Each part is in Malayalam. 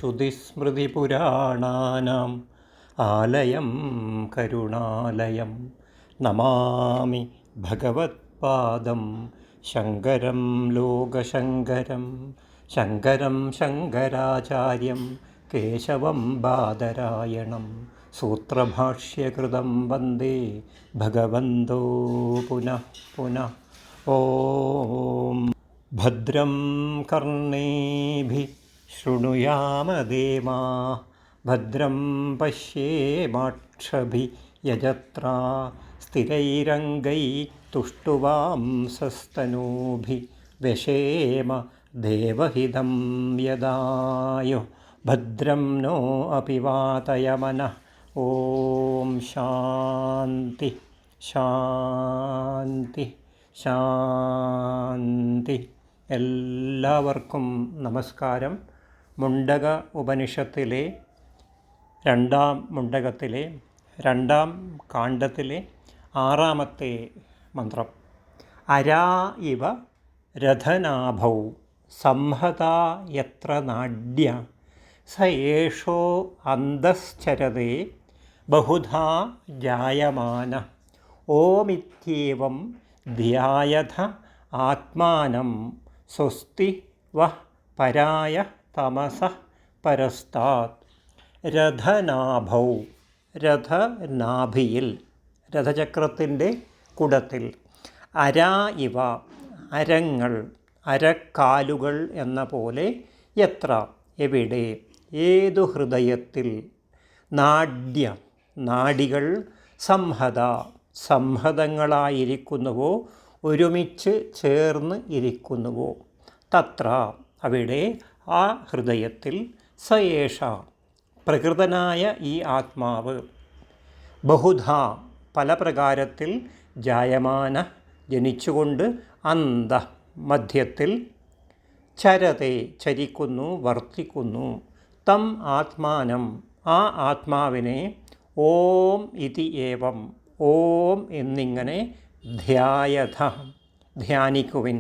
ശ്രുതിസ്മൃതിപുരാണാനാം ആലയം കരുണാലയം നമാമി ഭഗവത്പാദം ശങ്കരം ലോകശങ്കരം ശങ്കരം ശങ്കരാചാര്യം കേശവം ബാദരായണം സൂത്രഭാഷ്യകൃതം വന്ദേ ഭഗവന്തോ പുനഃ പുനഃ. ഓം ഭദ്രം കർണേഭിഃ ശൃണുയാമദേവാഃ ഭദ്രം പശ്യേമാക്ഷഭിഃ യജത്രാः സ്ഥിരൈരംഗൈഃതുഷ്ടുവാംസസ്തനൂഭിः വ്യശേമ ദേവഹിതം യദായുः ഭദ്രം नो अपि वातयमनः. ഓം ശാന്തി ശാന്തി ശാന്തി. എല്ലാവർക്കും നമസ്കാരം. മുണ്ടക ഉപനിഷത്തിലെ രണ്ടാം മുണ്ടകത്തിലെ രണ്ടാം കാണ്ഡത്തിലെ 6-ാമത്തെ മന്ത്രം. അരാ ഇവ രഥനാഭൗ സംഹതാ യത്ര നാഡ്യ സ ഏഷോ അന്തശ്ചരതേ ബഹുധാ ജായമാന. ഓമിത്യേവം ധ്യായഥ ആത്മാനം സ്വസ്തി വഃ പരായ തമസഃ പരസ്താത്. രഥനാഭൗ, രഥനാഭിയിൽ, രഥചക്രത്തിൻ്റെ കുടത്തിൽ. അരാ ഇവ, അരങ്ങൾ, അരക്കാലുകൾ എന്ന പോലെ. എത്ര, എവിടെ, ഏതു ഹൃദയത്തിൽ. നാഡ്യ, നാഡികൾ. സംഹത, സംഹതങ്ങളായിരിക്കുന്നുവോ, ഒരുമിച്ച് ചേർന്ന് ഇരിക്കുന്നുവോ. തത്ര, അവിടെ, ആ ഹൃദയത്തിൽ. സയേഷ, പ്രകൃതനായ ഈ ആത്മാവ്. ബഹുധ, പല പ്രകാരത്തിൽ. ജായമാന, ജനിച്ചുകൊണ്ട്. അന്ത, മധ്യത്തിൽ. ചരതേ, ചരിക്കുന്നു, വർത്തിക്കുന്നു. തം ആത്മാനം, ആ ആത്മാവിനെ. ഓം ഇതി ഏവം, ഓം എന്നിങ്ങനെ. ധ്യായഥ, ധ്യാനിക്കുവിൻ.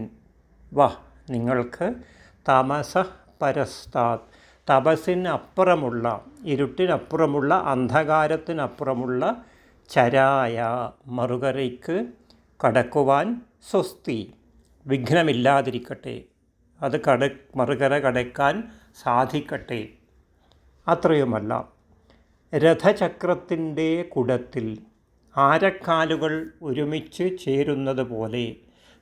വഃ, നിങ്ങൾക്ക്. തമസഃ പരസ്താത്, തപസ്സിനപ്പുറമുള്ള, ഇരുട്ടിനപ്പുറമുള്ള, അന്ധകാരത്തിനപ്പുറമുള്ള. ചരായ, മറുകരയ്ക്ക് കടക്കുവാൻ. സ്വസ്തി, വിഘ്നമില്ലാതിരിക്കട്ടെ, അത് മറുകര കടക്കാൻ സാധിക്കട്ടെ. അത്രയുമല്ല, രഥചക്രത്തിൻ്റെ കുടത്തിൽ ആരക്കാലുകൾ ഒരുമിച്ച് ചേരുന്നത് പോലെ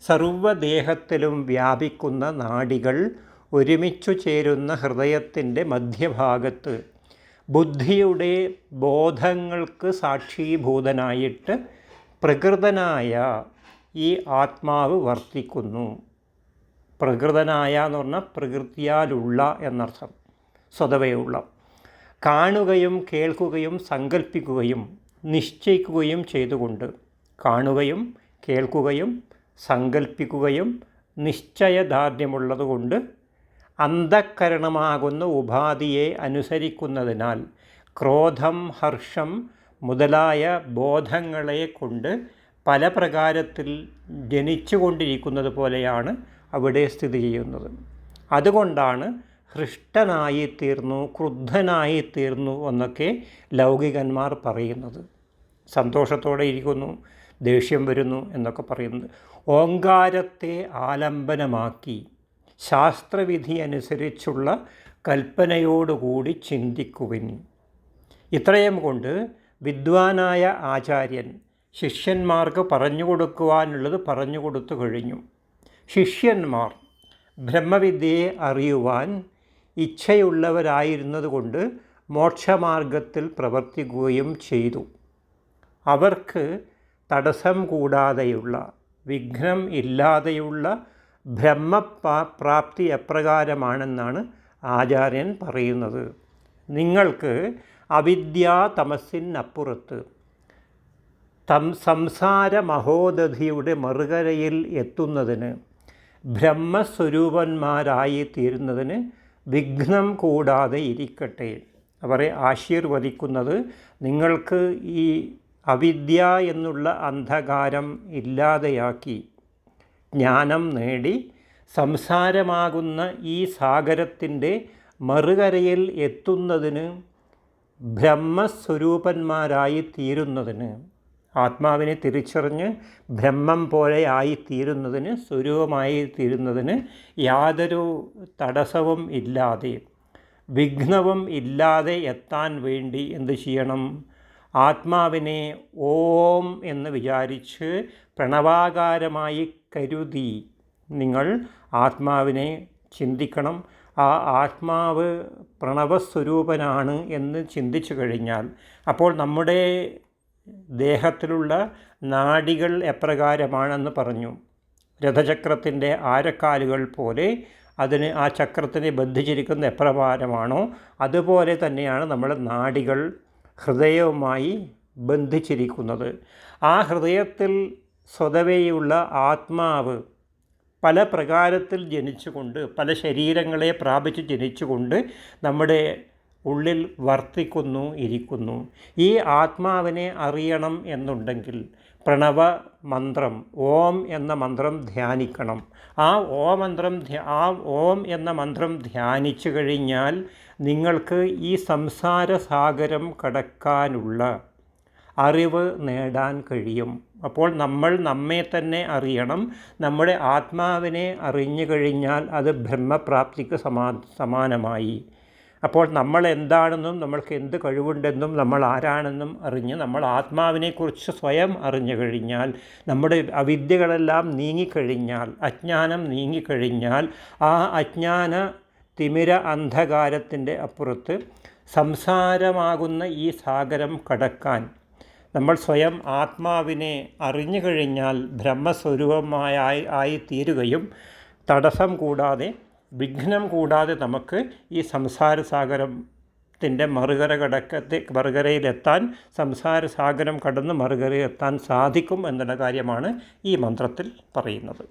സർവ്വദേഹത്തിലും വ്യാപിക്കുന്ന നാഡികൾ ഒരുമിച്ചു ചേരുന്ന ഹൃദയത്തിൻ്റെ മധ്യഭാഗത്ത് ബുദ്ധിയുടെ ബോധങ്ങൾക്ക് സാക്ഷീഭൂതനായിട്ട് പ്രകൃതനായ ഈ ആത്മാവ് വർത്തിക്കുന്നു. പ്രകൃതനായ എന്ന് പറഞ്ഞാൽ പ്രകൃതിയാലുള്ള എന്നർത്ഥം, സ്വതവേയുള്ള. കാണുകയും കേൾക്കുകയും സങ്കല്പിക്കുകയും നിശ്ചയിക്കുകയും ചെയ്തുകൊണ്ട്. കാണുകയും കേൾക്കുകയും സങ്കല്പിക്കുകയും നിശ്ചയദാർഢ്യമുള്ളതുകൊണ്ട്. അന്ധഃകരണമാകുന്ന ഉപാധിയെ അനുസരിക്കുന്നതിനാൽ ക്രോധം, ഹർഷം മുതലായ ബോധങ്ങളെ കൊണ്ട് പല പ്രകാരത്തിൽ ജനിച്ചുകൊണ്ടിരിക്കുന്നത് പോലെയാണ് അവിടെ സ്ഥിതി ചെയ്യുന്നത്. അതുകൊണ്ടാണ് ഹൃഷ്ടനായിത്തീർന്നു, ക്രുദ്ധനായിത്തീർന്നു എന്നൊക്കെ ലൗകികന്മാർ പറയുന്നത്. സന്തോഷത്തോടെ ഇരിക്കുന്നു, ദേഷ്യം വരുന്നു എന്നൊക്കെ പറയുന്നത്. ഓങ്കാരത്തെ ആലംബനമാക്കി ശാസ്ത്രവിധി അനുസരിച്ചുള്ള കൽപ്പനയോടുകൂടി ചിന്തിക്കുവിൻ. ഇത്രയും കൊണ്ട് വിദ്വാനായ ആചാര്യൻ ശിഷ്യന്മാർക്ക് പറഞ്ഞു കൊടുക്കുവാനുള്ളത് പറഞ്ഞു കൊടുത്തു കഴിഞ്ഞു. ശിഷ്യന്മാർ ബ്രഹ്മവിദ്യയെ അറിയുവാൻ ഇച്ഛയുള്ളവരായിരുന്നതുകൊണ്ട് മോക്ഷമാർഗത്തിൽ പ്രവർത്തിക്കുകയും ചെയ്തു. അവർക്ക് തടസ്സം കൂടാതെയുള്ള, വിഘ്നം ഇല്ലാതെയുള്ള ബ്രഹ്മപ്രാപ്തി എപ്രകാരമാണെന്നാണ് ആചാര്യൻ പറയുന്നത്. നിങ്ങൾക്ക് അവിദ്യാ തമസ്സിനപ്പുറത്ത് സംസാര മഹോദധിയുടെ മറുകരയിൽ എത്തുന്നതിന്, ബ്രഹ്മസ്വരൂപന്മാരായി തീരുന്നതിന് വിഘ്നം കൂടാതെ ഇരിക്കട്ടെ. അവരെ ആശീർവദിക്കുന്നത് നിങ്ങൾക്ക് ഈ അവിദ്യ എന്നുള്ള അന്ധകാരം ഇല്ലാതെയാക്കി ജ്ഞാനം നേടി സംസാരമാകുന്ന ഈ സാഗരത്തിൻ്റെ മറുകരയിൽ എത്തുന്നതിന്, ബ്രഹ്മസ്വരൂപന്മാരായി തീരുന്നതിന്, ആത്മാവിനെ തിരിച്ചറിഞ്ഞ് ബ്രഹ്മം പോലെ ആയിത്തീരുന്നതിന്, സ്വരൂപമായി തീരുന്നതിന് യാതൊരു തടസ്സവും ഇല്ലാതെ, വിഘ്നവും ഇല്ലാതെ എത്താൻ വേണ്ടി എന്ത് ചെയ്യണം? ആത്മാവിനെ ഓം എന്ന് വിചാരിച്ച് പ്രണവാകാരമായി കരുതി നിങ്ങൾ ആത്മാവിനെ ചിന്തിക്കണം. ആ ആത്മാവ് പ്രണവസ്വരൂപനാണ് എന്ന് ചിന്തിച്ചു കഴിഞ്ഞാൽ അപ്പോൾ നമ്മുടെ ദേഹത്തിലുള്ള നാഡികൾ എപ്രകാരമാണെന്ന് പറഞ്ഞു. രഥചക്രത്തിൻ്റെ ആരക്കാലുകൾ പോലെ അതിന് ആ ചക്രത്തിനെ ബന്ധിച്ചിരിക്കുന്ന എപ്രകാരമാണോ അതുപോലെ തന്നെയാണ് നമ്മുടെ നാഡികൾ ഹൃദയവുമായി ബന്ധിച്ചിരിക്കുന്നത്. ആ ഹൃദയത്തിൽ സ്വതവേയുള്ള ആത്മാവ് പല പ്രകാരത്തിൽ ജനിച്ചുകൊണ്ട്, പല ശരീരങ്ങളെ പ്രാപിച്ച് ജനിച്ചുകൊണ്ട് നമ്മുടെ ഉള്ളിൽ വർത്തിക്കുന്നു, ഇരിക്കുന്നു. ഈ ആത്മാവിനെ അറിയണം എന്നുണ്ടെങ്കിൽ പ്രണവ മന്ത്രം, ഓം എന്ന മന്ത്രം ധ്യാനിക്കണം. ആ ഓം എന്ന മന്ത്രം ധ്യാനിച്ചു കഴിഞ്ഞാൽ നിങ്ങൾക്ക് ഈ സംസാര സാഗരം കടക്കാനുള്ള അറിവ് നേടാൻ കഴിയും. അപ്പോൾ നമ്മൾ നമ്മെ തന്നെ അറിയണം. നമ്മുടെ ആത്മാവിനെ അറിഞ്ഞു കഴിഞ്ഞാൽ അത് ബ്രഹ്മപ്രാപ്തിക്ക് സമാനമായി. അപ്പോൾ നമ്മൾ എന്താണെന്നും നമ്മൾക്ക് എന്ത് കഴിവുണ്ടെന്നും നമ്മൾ ആരാണെന്നും അറിഞ്ഞ് നമ്മൾ ആത്മാവിനെക്കുറിച്ച് സ്വയം അറിഞ്ഞു കഴിഞ്ഞാൽ, നമ്മുടെ അവിദ്യകളെല്ലാം നീങ്ങിക്കഴിഞ്ഞാൽ, അജ്ഞാനം നീങ്ങിക്കഴിഞ്ഞാൽ, ആ അജ്ഞാന തിമിര അന്ധകാരത്തിൻ്റെ അപ്പുറത്ത് സംസാരമാകുന്ന ഈ സാഗരം കടക്കാൻ നമ്മൾ സ്വയം ആത്മാവിനെ അറിഞ്ഞു കഴിഞ്ഞാൽ ബ്രഹ്മസ്വരൂപമായി തീരുകയും തടസ്സം കൂടാതെ, വിഘ്നം കൂടാതെ നമുക്ക് ഈ സംസാര സാഗരത്തിൻ്റെ മറുകരയിലെത്താൻ, സംസാര സാഗരം കടന്ന് മറുകരയിലെത്താൻ സാധിക്കും എന്നുള്ള കാര്യമാണ് ഈ മന്ത്രത്തിൽ പറയുന്നത്.